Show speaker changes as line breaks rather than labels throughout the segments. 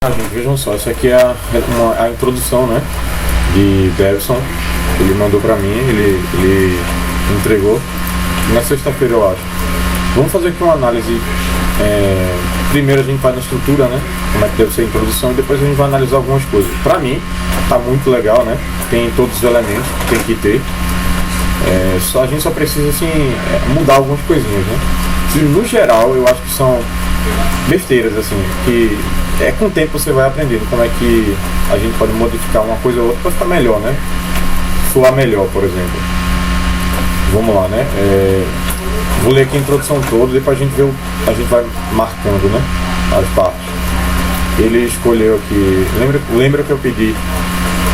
Gente, vejam só, essa aqui é a introdução, né, de Davidson. Ele mandou pra mim, ele entregou na sexta-feira, eu acho. Vamos fazer aqui uma análise. Primeiro a gente vai na estrutura, né, como é que deve ser a introdução, e depois a gente vai analisar algumas coisas. Pra mim, tá muito legal, né, tem todos os elementos que tem que ter. A gente só precisa, assim, mudar algumas coisinhas, né. E, no geral, eu acho que são besteiras, assim, que com o tempo você vai aprendendo como é que a gente pode modificar uma coisa ou outra para ficar melhor, né? Soar melhor, por exemplo. Vamos lá, né? Vou ler aqui a introdução toda, depois a gente vai marcando, né, as partes. Ele escolheu aqui, lembra que eu pedi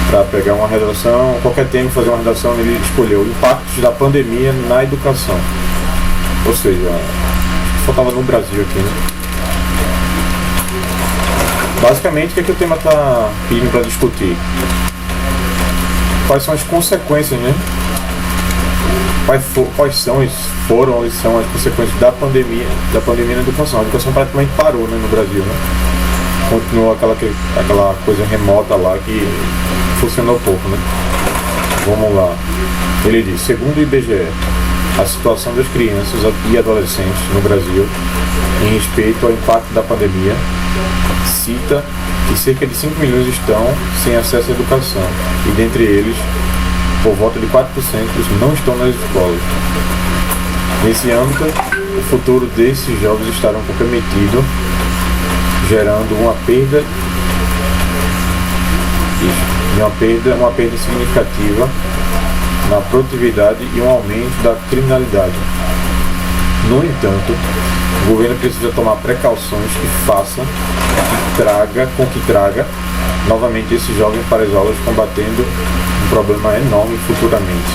para pegar uma redação, qualquer tema, fazer uma redação, ele escolheu impactos da pandemia na educação. Ou seja, faltava no Brasil aqui, né? Basicamente, o que o tema está pedindo para discutir? Quais são as consequências, né? Foram ou são as consequências da pandemia na educação? A educação praticamente parou, né, no Brasil, né? Continuou aquela coisa remota lá que funcionou pouco, né? Vamos lá. Ele diz, segundo o IBGE, a situação das crianças e adolescentes no Brasil em respeito ao impacto da pandemia cita que cerca de 5 milhões estão sem acesso à educação e dentre eles, por volta de 4% não estão nas escolas. Nesse âmbito, o futuro desses jovens estará comprometido, gerando uma perda significativa na produtividade e um aumento da criminalidade. No entanto, o governo precisa tomar precauções que façam que traga novamente esses jovens para as aulas, combatendo um problema enorme futuramente.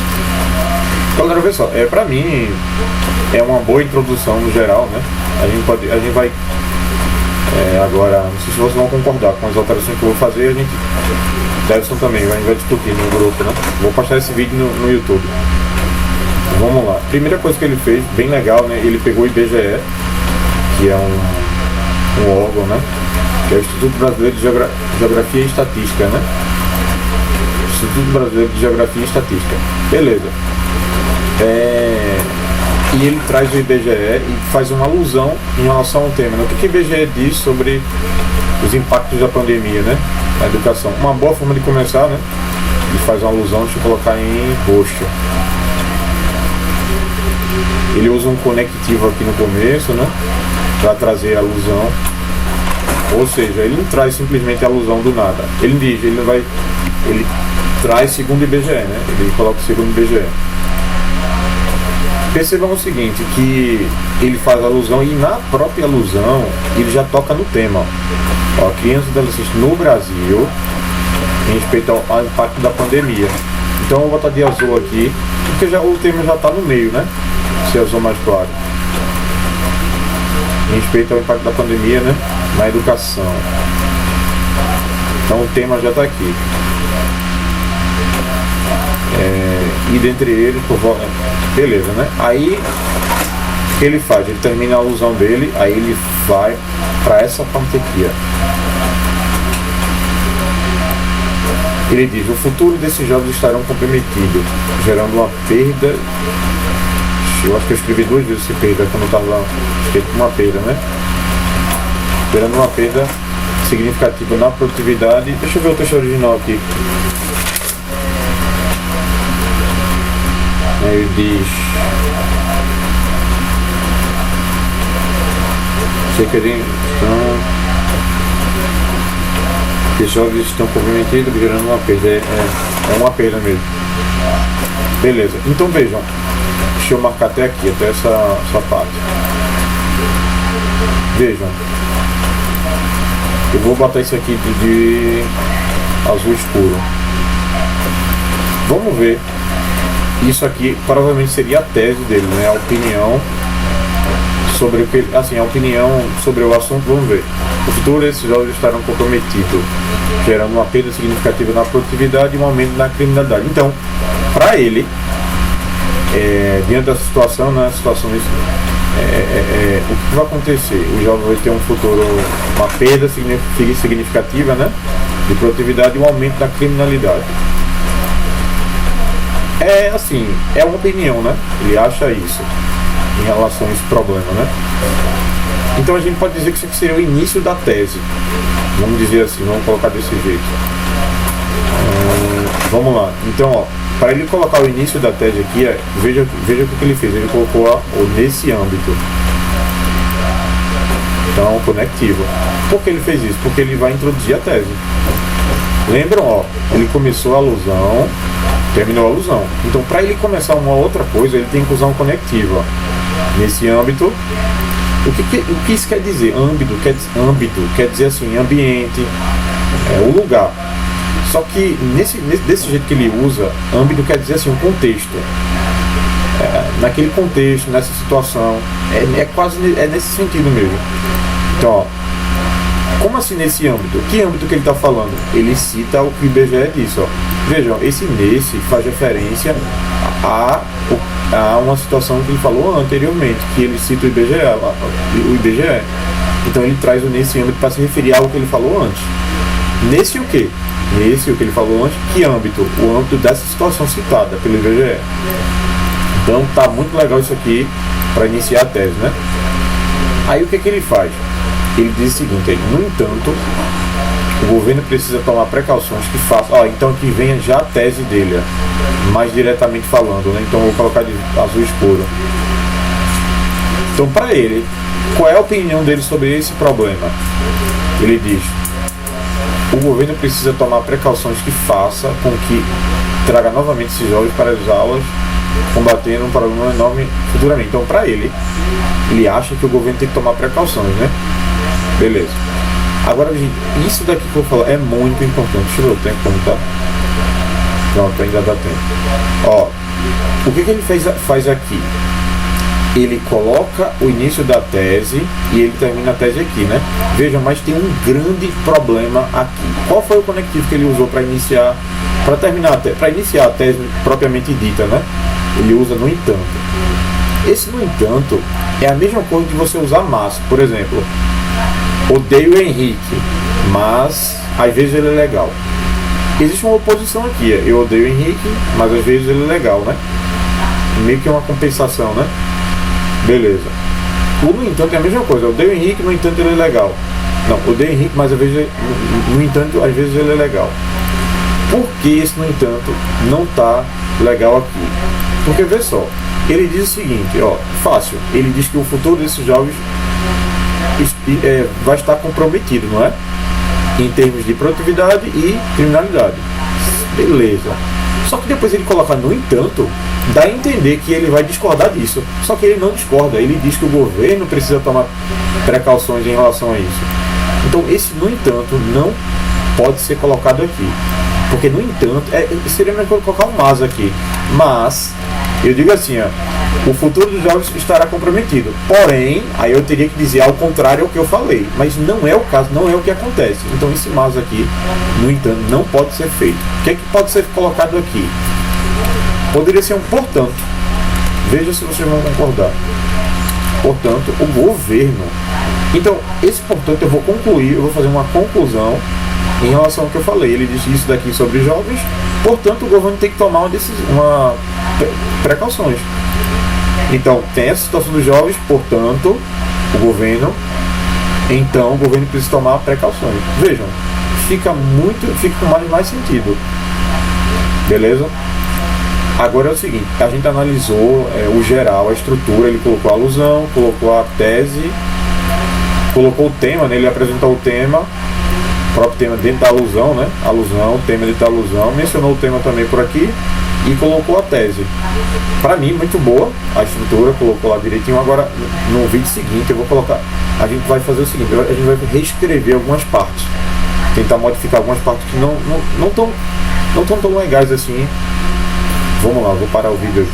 Galera, vê só, pra mim é uma boa introdução no geral, né? A gente vai agora, não sei se vocês vão concordar com as alterações que eu vou fazer, a gente Davidson também, a gente vai discutir no grupo, né? Vou postar esse vídeo no YouTube. Vamos lá. Primeira coisa que ele fez, bem legal, né? Ele pegou o IBGE, que é um órgão, né? Que é o Instituto Brasileiro de Geografia e Estatística, né? Instituto Brasileiro de Geografia e Estatística. Beleza. E ele traz o IBGE e faz uma alusão em relação ao tema, né? O que o IBGE diz sobre os impactos da pandemia, né, na educação? Uma boa forma de começar, né? Ele faz uma alusão, deixa eu colocar em roxo. Ele usa um conectivo aqui no começo, né, para trazer a alusão. Ou seja, ele não traz simplesmente a alusão do nada. Ele diz, ele traz segundo o IBGE, né? Ele coloca segundo o IBGE. Percebam o seguinte, que ele faz alusão e na própria alusão ele já toca no tema. Ó, crianças e adolescentes no Brasil em respeito ao impacto da pandemia. Então eu vou botar de azul aqui, porque o tema já está no meio, né? Se azul mais claro. Em respeito ao impacto da pandemia, né, na educação. Então o tema já está aqui. E dentre eles, beleza, né? Aí o que ele faz? Ele termina a alusão dele, aí ele vai para essa parte aqui, ó. Ele diz, o futuro desses jovens estarão comprometidos, gerando uma perda. Eu acho que eu escrevi 2 vezes esse perda quando eu estava escrito uma perda, né? Gerando uma perda significativa na produtividade. Deixa eu ver o texto original aqui. Ele diz, os jovens estão comprometidos, gerando uma perda. É uma perda mesmo. Beleza, então vejam, deixa eu marcar até aqui, até essa parte. Vejam, eu vou botar isso aqui de azul escuro. Vamos ver. Isso aqui provavelmente seria a tese dele, né? A opinião sobre o que, assim, a opinião sobre o assunto. Vamos ver. O futuro desses jovens estarão comprometidos, gerando uma perda significativa na produtividade e um aumento na criminalidade. Então, para ele, diante da situação, né, situações o que vai acontecer? O jovem vai ter um futuro, uma perda significativa, né, de produtividade e um aumento da criminalidade. É assim, é uma opinião, né? Ele acha isso em relação a esse problema, né? Então a gente pode dizer que isso aqui seria o início da tese. Vamos dizer assim, vamos colocar desse jeito. Vamos lá. Então, ó, para ele colocar o início da tese aqui, veja o que ele fez. Ele colocou o nesse âmbito. Então, conectivo. Por que ele fez isso? Porque ele vai introduzir a tese. Lembram, ó, ele começou a alusão, terminou a alusão. Então, para ele começar uma outra coisa, ele tem que usar um conectivo, ó. Nesse âmbito. O que isso quer dizer? Âmbito quer dizer assim, ambiente, o lugar. Só que desse jeito que ele usa, âmbito quer dizer assim, um contexto. Naquele contexto, nessa situação, quase nesse sentido mesmo. Então, ó, como assim nesse âmbito? Que âmbito que ele está falando? Ele cita o que o IBGE disse, ó. Vejam, esse nesse faz referência a uma situação que ele falou anteriormente, que ele cita o IBGE. Então ele traz o nesse âmbito para se referir a algo que ele falou antes. Nesse o quê? Nesse o que ele falou antes, que âmbito? O âmbito dessa situação citada pelo IBGE. Então tá muito legal isso aqui para iniciar a tese, né? Aí o que ele faz? Ele diz o seguinte, no entanto, o governo precisa tomar precauções que façam... então aqui vem já a tese dele, mais diretamente falando, né? Então eu vou colocar de azul escuro. Então, para ele, qual é a opinião dele sobre esse problema? Ele diz: o governo precisa tomar precauções que faça com que traga novamente esses jovens para as aulas, combatendo um problema enorme futuramente. Então, para ele acha que o governo tem que tomar precauções, né? Beleza. Agora, gente, isso daqui que eu vou falar é muito importante. Deixa eu ver o tempo como tá. Pronto, ainda dá tempo. Ó, o que ele faz aqui? Ele coloca o início da tese e ele termina a tese aqui, né? Vejam, mas tem um grande problema aqui. Qual foi o conectivo que ele usou para iniciar, para iniciar a tese propriamente dita, né? Ele usa no entanto. Esse no entanto é a mesma coisa que você usar mas. Por exemplo, odeio o Henrique, mas às vezes ele é legal. Existe uma oposição aqui, eu odeio o Henrique, mas às vezes ele é legal, né? Meio que uma compensação, né? Beleza. O no entanto é a mesma coisa, eu odeio o Henrique, no entanto ele é legal. Não, odeio o Henrique, mas às vezes, no entanto, às vezes ele é legal. Por que esse no entanto não tá legal aqui? Porque vê só, ele diz o seguinte, ó, fácil, ele diz que o futuro desses jovens vai estar comprometido, não é? Em termos de produtividade e criminalidade. Beleza. Só que depois ele coloca no entanto, dá a entender que ele vai discordar disso. Só que ele não discorda, ele diz que o governo precisa tomar precauções em relação a isso. Então esse no entanto não pode ser colocado aqui. Porque no entanto, seria melhor colocar um mas aqui. Mas, eu digo assim, ó, o futuro dos jovens estará comprometido. Porém, aí eu teria que dizer ao contrário ao que eu falei. Mas não é o caso, não é o que acontece. Então esse mas aqui, no entanto, não pode ser feito. O que é que pode ser colocado aqui? Poderia ser um portanto. Veja se vocês vão concordar. Portanto, o governo. Então, esse portanto eu vou concluir, eu vou fazer uma conclusão em relação ao que eu falei. Ele disse isso daqui sobre jovens. Portanto, o governo tem que tomar precauções. Então, tem essa situação dos jovens, portanto, o governo precisa tomar precauções. Vejam, fica com mais sentido. Beleza? Agora é o seguinte, a gente analisou o geral, a estrutura, ele colocou a alusão, colocou a tese, colocou o tema, né? Ele apresentou o tema, o próprio tema dentro da alusão, né? Alusão, o tema dentro da alusão, mencionou o tema também por aqui e colocou a tese. Para mim, muito boa a estrutura, colocou lá direitinho. Agora, no vídeo seguinte, eu vou colocar, a gente vai fazer o seguinte, a gente vai reescrever algumas partes, tentar modificar algumas partes que não tão legais assim. Vamos lá, vou parar o vídeo aqui.